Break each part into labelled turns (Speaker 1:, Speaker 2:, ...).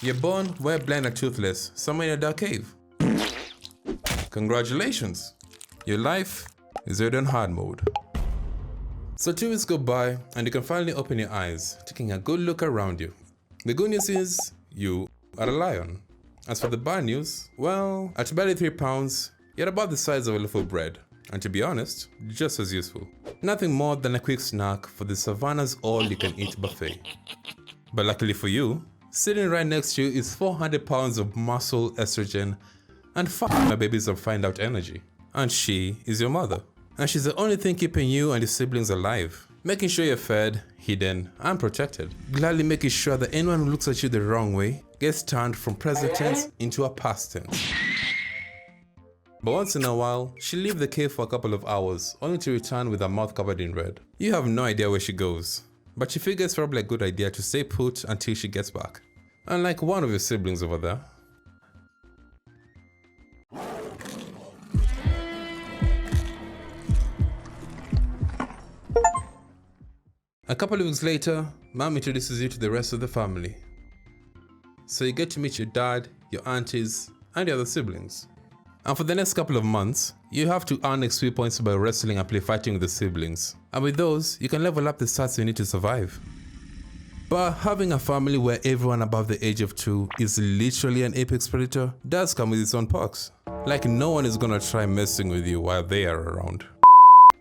Speaker 1: You're born, we're blind and toothless, somewhere in a dark cave. Congratulations! Your life is already on hard mode. So 2 weeks go by and you can finally open your eyes, taking a good look around you. The good news is, you are a lion. As for the bad news, well, at barely 3 pounds, you're about the size of a loaf of bread. And to be honest, just as useful. Nothing more than a quick snack for the savannah's all-you-can-eat buffet. But luckily for you, sitting right next to you is 400 pounds of muscle, estrogen, and my babies of find out energy. And she is your mother. And she's the only thing keeping you and your siblings alive. Making sure you're fed, hidden, and protected. Gladly making sure that anyone who looks at you the wrong way gets turned from present tense into a past tense. But once in a while, she'll leave the cave for a couple of hours, only to return with her mouth covered in red. You have no idea where she goes, but she figures it's probably a good idea to stay put until she gets back. Unlike one of your siblings over there. A couple of weeks later, Mom introduces you to the rest of the family. So you get to meet your dad, your aunties, and your other siblings. And for the next couple of months, you have to earn XP points by wrestling and play fighting with the siblings. And with those, you can level up the stats you need to survive. But having a family where everyone above the age of 2 is literally an apex predator does come with its own perks. Like no one is gonna try messing with you while they are around.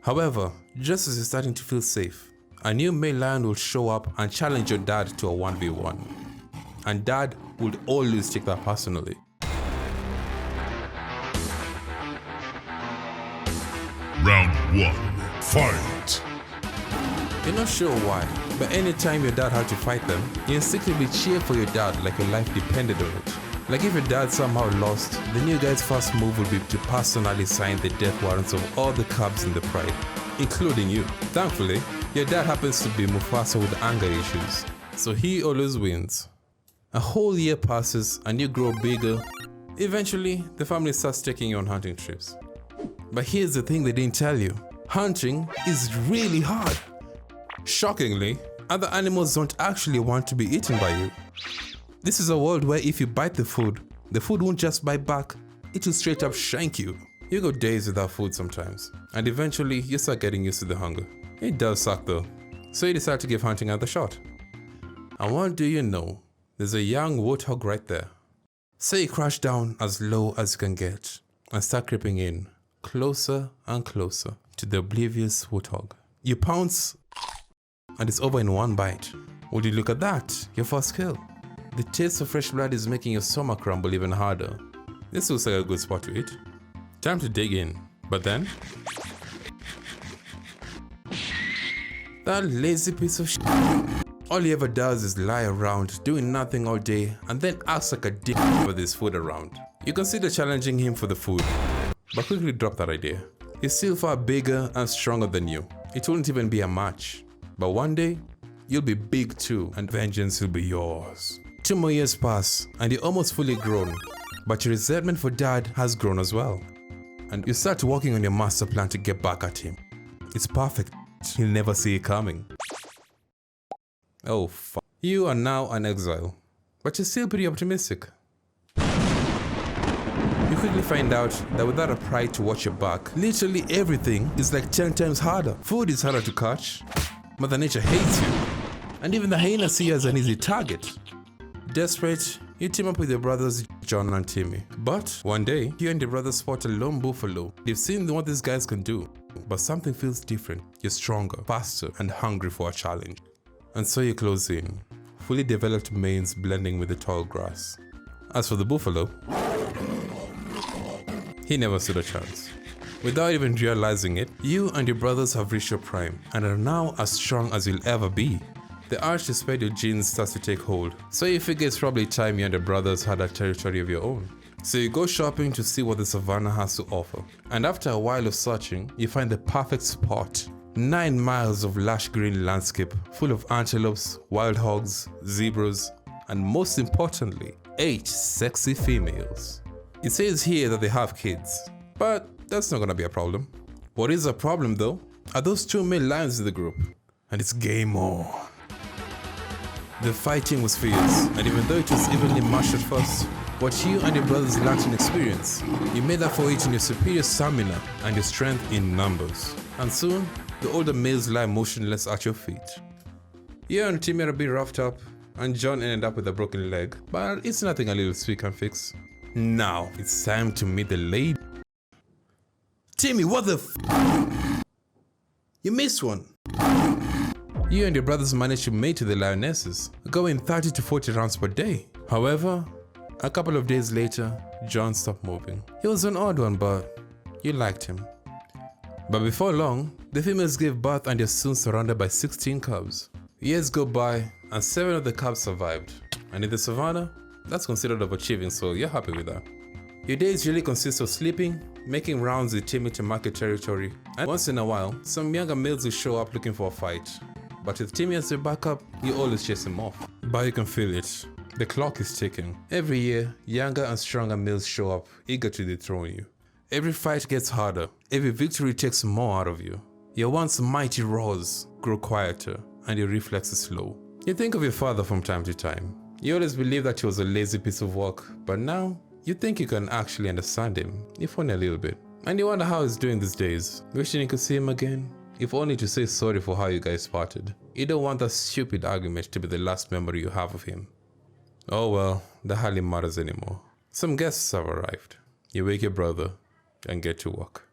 Speaker 1: However, just as you're starting to feel safe, a new male lion will show up and challenge your dad to a 1v1. And dad would always take that personally.
Speaker 2: Round 1, fight!
Speaker 1: You're not sure why, but anytime your dad had to fight them, you instinctively cheer for your dad like your life depended on it. Like if your dad somehow lost, the new guy's first move would be to personally sign the death warrants of all the cubs in the pride, including you. Thankfully, your dad happens to be Mufasa with anger issues, so he always wins. A whole year passes and you grow bigger. Eventually, the family starts taking you on hunting trips. But here's the thing they didn't tell you. Hunting is really hard. Shockingly, other animals don't actually want to be eaten by you. This is a world where if you bite the food won't just bite back, it will straight up shank you. You go days without food sometimes, and eventually you start getting used to the hunger. It does suck though, so you decide to give hunting another shot. And what do you know, there's a young warthog right there. So you crash down as low as you can get, and start creeping in, closer and closer to the oblivious warthog. You pounce, and it's over in one bite. Would you look at that, your first kill? The taste of fresh blood is making your stomach rumble even harder. This looks like a good spot to eat. Time to dig in, but then... that lazy piece of shit. All he ever does is lie around, doing nothing all day, and then acts like a dick for this food around. You consider challenging him for the food, but quickly drop that idea. He's still far bigger and stronger than you. It wouldn't even be a match. But one day, you'll be big too, and vengeance will be yours. 2 more years pass, and you're almost fully grown, but your resentment for dad has grown as well. And you start working on your master plan to get back at him. It's perfect. He'll never see it coming. Oh fuck. You are now an exile, but you're still pretty optimistic. You quickly find out that without a pride to watch your back, literally everything is like 10 times harder. Food is harder to catch, Mother Nature hates you, and even the hyenas see you as an easy target. Desperate, you team up with your brothers John and Timmy. But one day, you and your brothers spot a lone buffalo. They've seen what these guys can do, but something feels different. You're stronger, faster, and hungry for a challenge. And so you close in, fully developed manes blending with the tall grass. As for the buffalo, he never stood a chance. Without even realizing it, you and your brothers have reached your prime and are now as strong as you'll ever be. The urge to spread your genes starts to take hold, so you figure it's probably time you and your brothers had a territory of your own. So you go shopping to see what the savannah has to offer, and after a while of searching, you find the perfect spot. 9 miles of lush green landscape full of antelopes, wild hogs, zebras, and most importantly, 8 sexy females. It says here that they have kids, but that's not gonna be a problem. What is a problem though are those 2 male lions in the group, and it's game on. The fighting was fierce, and even though it was evenly matched at first, what you and your brothers lacked in experience, you made up for it in your superior stamina and your strength in numbers. And soon, the older males lie motionless at your feet. You and Timmy are a bit roughed up, and John ended up with a broken leg, but it's nothing a little sweet can fix. Now, it's time to meet the lady. Timmy, what the f? You missed one. You and your brothers managed to mate to the lionesses, going 30 to 40 rounds per day. However, a couple of days later, John stopped moving. He was an odd one, but you liked him. But before long, the females gave birth and they're soon surrounded by 16 cubs. Years go by, and 7 of the cubs survived. And in the savannah, that's considered overachieving, so you're happy with that. Your days really consist of sleeping, making rounds with Timmy to market territory, and once in a while, some younger males will show up looking for a fight. But with Timmy as your backup, you always chase him off. But you can feel it. The clock is ticking. Every year, younger and stronger males show up, eager to dethrone you. Every fight gets harder. Every victory takes more out of you. Your once mighty roars grow quieter, and your reflexes slow. You think of your father from time to time. You always believed that he was a lazy piece of work, but now, you think you can actually understand him, if only a little bit. And you wonder how he's doing these days, wishing you could see him again, if only to say sorry for how you guys parted. You don't want that stupid argument to be the last memory you have of him. Oh well, that hardly matters anymore. Some guests have arrived. You wake your brother and get to work.